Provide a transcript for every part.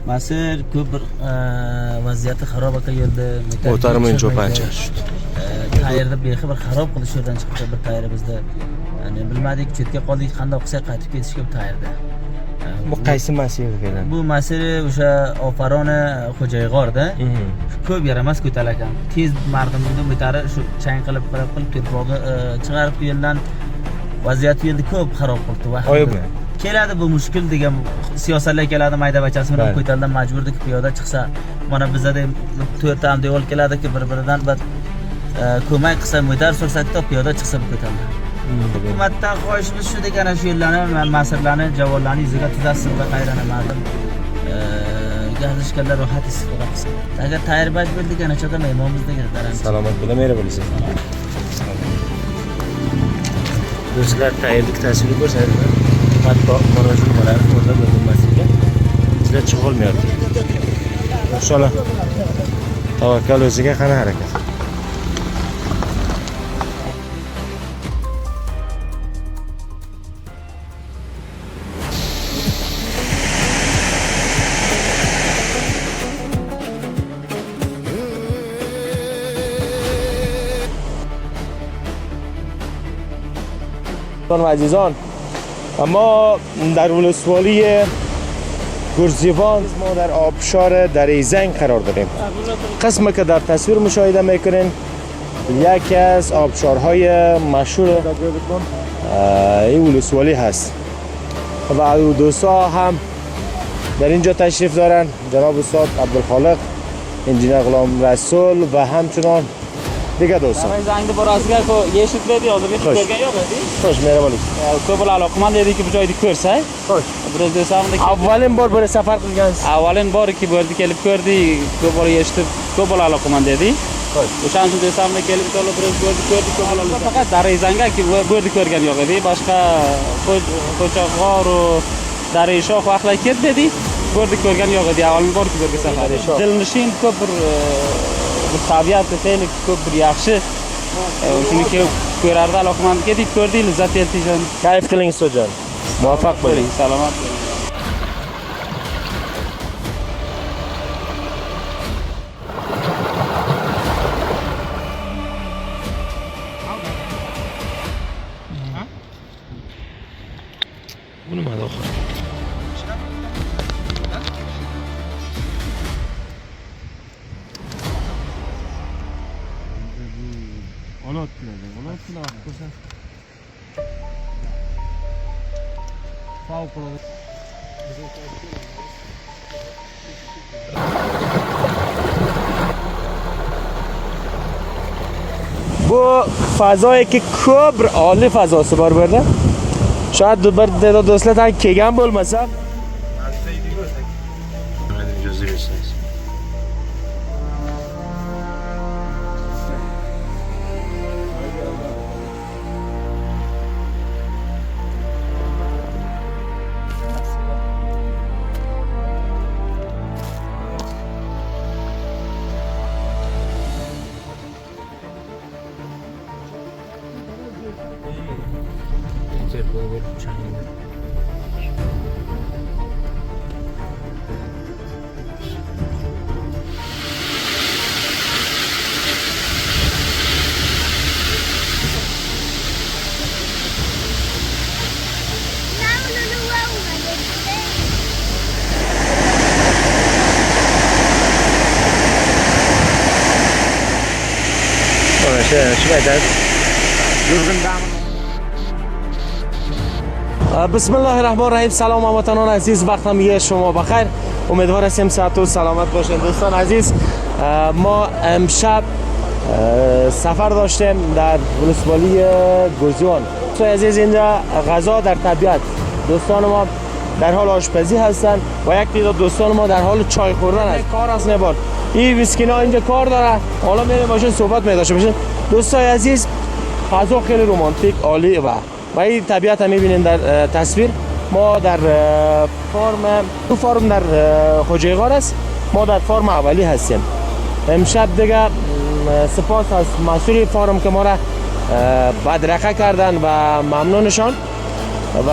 مسیر ko'p bir vaziyati xarob aka yo'lda motorimiz cho'pancha tayerda bexi bir xarob qilish yo'ldan chiqdi bir tayeri bizda ya'ni bilmadik chetga qoldik qanday qilsak qaytib ketishga bu tayerda bu qaysi masir ekan bu masir o'sha Ofarona Xo'jayg'orda ko'p yaramas ko'tal ekan tez mardimni bitari shu chang qilib to'rpog'i chiqarib yo'ldan vaziyati yo'lda ko'p xarob qildi oyibmi keladi bu mushkul degan siyosatlar keladi mayda bachasi bilan ko'taldan majburdik piyoda chiqsa mana bizda 4 ta yo'l keladiki bir-biridan bir ko'mak qilsa mo'tar sursakda piyoda chiqsa bu ko'taldan hukumatdan xohishimiz shu degani shu yo'llarni masirlarni javonlarni yuziga tuzatsin va qayranamardim gazishganlar rohat istifoda qilsin agar tayyor baj bo'ldik ana chaqam imomimizga kiradi salomat bo'la mera bo'lasiz do'stlar tayyorlik tasviri ko'rsatdi hatto mana shu nimalar o'rda bo'lmasligiga sizlar chiqolmayapti inshaalloh tavakkal o'ziga qani harakat و عزیزان اما در ولسوالی گرزیوان ما در آبشار دره زنگ قرار داریم قسمی که در تصویر مشاهده میکنین یکی از آبشارهای مشهور این ولسوالی هست و دوستا هم در اینجا تشریف دارن جناب استاد عبدالخالق انجینر غلام رسول و همچنان دیگه دوستان زنگ براسگاه که یه شد بدی آدمی خوش خوش مهربانی کوبل علاقمند دیدی که بجای دیکورسای خوش برای دوستان اولین بار برای سفر کردن اولین باری که بردی کلیپ کردی کوبل یشت کوبل علاقمند دیدی خوش وشان دوستان کلیپ کلا برای بردی کوبل فقط در زنگا که بردی کردن یا بدی باشقا کوچاقار و در شاخ و اخلاقیت بدی بردی کردن یا بدی اولین بار که بردی سفر دلنشین کوبر طبیعت خیلی خوب ریاکشه چونی که کورارده علاقمند کردی کردی لذت یلتی جان کیف کلینگ سو جان موفق باشید سلامت bunu mu alalım? Olot ne yapıyorsun? Bu fazایی که کبر عالی فضاست بار برده شاید دو بر دوستلت هم کگم بولمسا بسم الله الرحمن الرحیم سلام هموطنان عزیز وقتم یه شما بخیر امیدوار هستیم صحت و سلامت باشین دوستان عزیز ما امشب سفر داشتیم در ولسوالی گرزیوان دوستان عزیز اینجا غذا در طبیعت دوستان ما در حال آشپزی هستند و یک تعداد دوستان ما در حال چای خوردن است کار است نبار این ویسکینا اینجا کار داره حالا میریم باشین صحبت می‌داشته باشین دوستان عزیز غذا خیلی رمانتیک عالی و این طبیعت هم می‌بینید در تصویر ما در فارم در خوجیغار است ما در فارم اولی هستیم امشب دیگه سپاس از مسئول فارم که ما را بدرقه کردن و ممنونشان و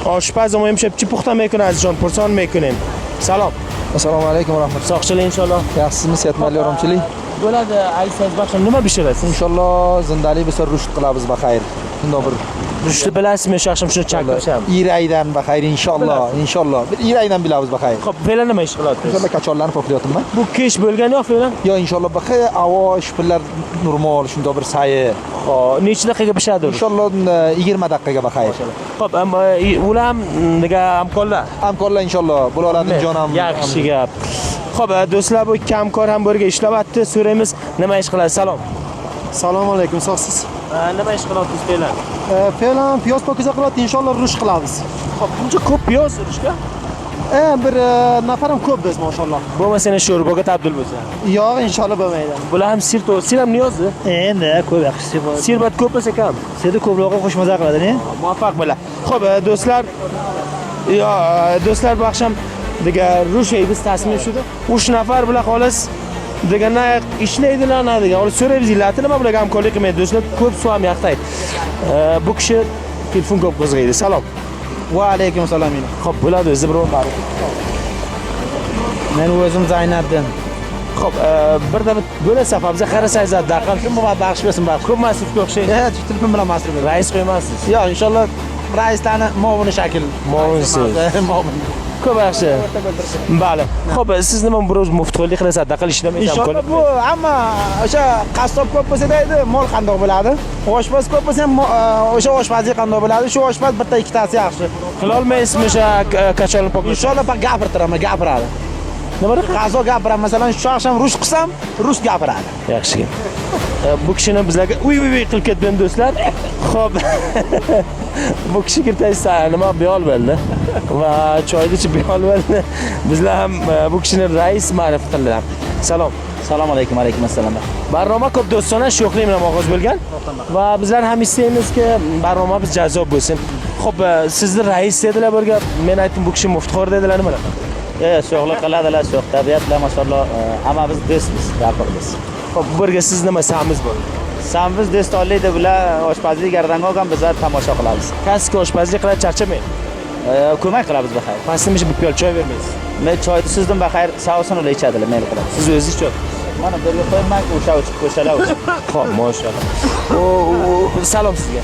آشپز ما امشب چی پخته میکنه ازشان پرسان میکنیم سلام Assalomu alaykum va rahmatulloh. Sog'chilik inshaalloh. Yaxshisizmi? Siyatmali yorumchilik. Bo'ladi, aytsangiz baxsham nima pishirasiz? Inshaalloh zindali bo'lsa rusht qilamiz baxayr. Shundoq bir Rushni bilasizmi, shaxshim shuni chaqirisham. iraydan baxayr inshaalloh. Inshaalloh. Bir iraydan bilamiz baxayr. Xo'p, fe'lan nima ish qilyapsiz? Inshaalloh kachorlarni poklayapman. Bu kech bo'lgani yo'q fe'lan? Yo inshaalloh baxayr avosh pullar normal shundoq bir sayi. Xo'p, necha daqiqaga pishadi? Inshaalloh 20 daqiqaga baxayr. Xo'p, ular ham nega hamkorlar? Hamkorlar inshaalloh bo'laoladi jonam. Yaxshi gap. Xo'p, do'stlar, bu ikki hamkor ham birga ishlayapti. So'raymiz, nima ish qiladi? Salom. Assalomu alaykum, sog'siz. Nima ish qilyapsiz fe'lan? Fe'lan piyoz pokiza qilyapti, inshaalloh rush qilamiz. Xo'p, buncha ko'p piyoz urishga? Bir nafarim ko'p biz, mashalloh. Bo'lmasa yana sho'rbaga tabdil bo'lsa. Yo'q, inshaalloh bo'lmaydi. Bular ham sir ham niyozi. Endi ko'p yaxshi bor. Sirbat ko'p bo'lsa kam. Seni ko'proq qo'shmaza qiladi-ne? Muvaffaq bo'lar. Xo'p, do'stlar baxsham degan rush biz tasmin shuda. 3 nafar bilan xolos degana ishlaydilar degan. Hozir so'raymiz, illati nima bilan hamkorlik qilmaydi do'stlar? Ko'p suv ham yaqtaydi. Bu kishi telefon ko'p qo'zg'aydi. Salom. Va alaykum assalom. Xo'p, bo'ladi, o'zi biroq bor. Men o'zim Zaynaddin. Xo'p, birdan bo'lasa bizga qarasangiz daqal Kim bu baxsh bersin baxsh. ko'p masrifga o'xshaydi. Telefon bilan masrif. Rais qo'ymassiz. Yo'q, inshaalloh raislarni muovini shakl. Muovinsiz. Muovin. Ko'p yaxshi. Bali. Xo'p, siz nima biroz muftiylik qilasiz, daqal ishlamaysiz, Inshaalloh bu hamma o'sha qassob ko'p bo'lsa deydi, mol qandoq bo'ladi? Oshpaz ko'p bo'lsa ham o'sha oshpazlik qandoq bo'ladi? Shu oshpaz bitta ikkitasi yaxshi. qila olmaysizmi o'sha kacholni pokish? Inshaalloh bak gapirtiraman, gapiradi. Nima deb? Qazo gapiraman, masalan, shu akşam rush qilsam, rus gapiradi. Yaxshi gap. Bu kishini bizlarga uy qilib ketgan do'stlar. Xo'p. Bu kishi kirtaysa nima biyol bo'ldi va choyni ichib biyol bo'ldi. Bizlar ham bu kishini rais ma'rifat qildilar. Salom. Assalomu alaykum, alaykum assalom. Barnoma ko'p do'stona sho'xlik bilan og'iz bo'lgan va bizlar ham istaymizki, barnomamiz jazob bo'lsin. Xo'p, sizni rais dedilar birga, men aytdim bu kishi muftixor dedilar nima? Sho'xlik qiladilar, sho'x tabiat bilan masallo hammamiz do'stmiz, gapiramiz. Xo'p, birga siz nima samiz bor? Samiz do'stonlik bilan oshpazlik gardan olgan bizlar tomosha qilamiz. Kasbga oshpazlik qilib charchamaydi. Ko'mak qilamiz baxayr. Pastimish bir piyola choy bermaysiz. Men choyni sizdan baxayr savsini ular ichadilar, men qilaman. Siz o'zingiz choy. Mana birga qo'yman, o'sha uchib qo'shalar uchib. Xo'p, mashallah. Salom sizga.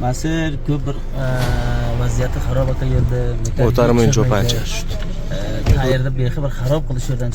Masir ko'p bir vaziyati xarob ekan yerda. O'tarmin cho'pancha. Qayerda bexabar xarob qilish yerdan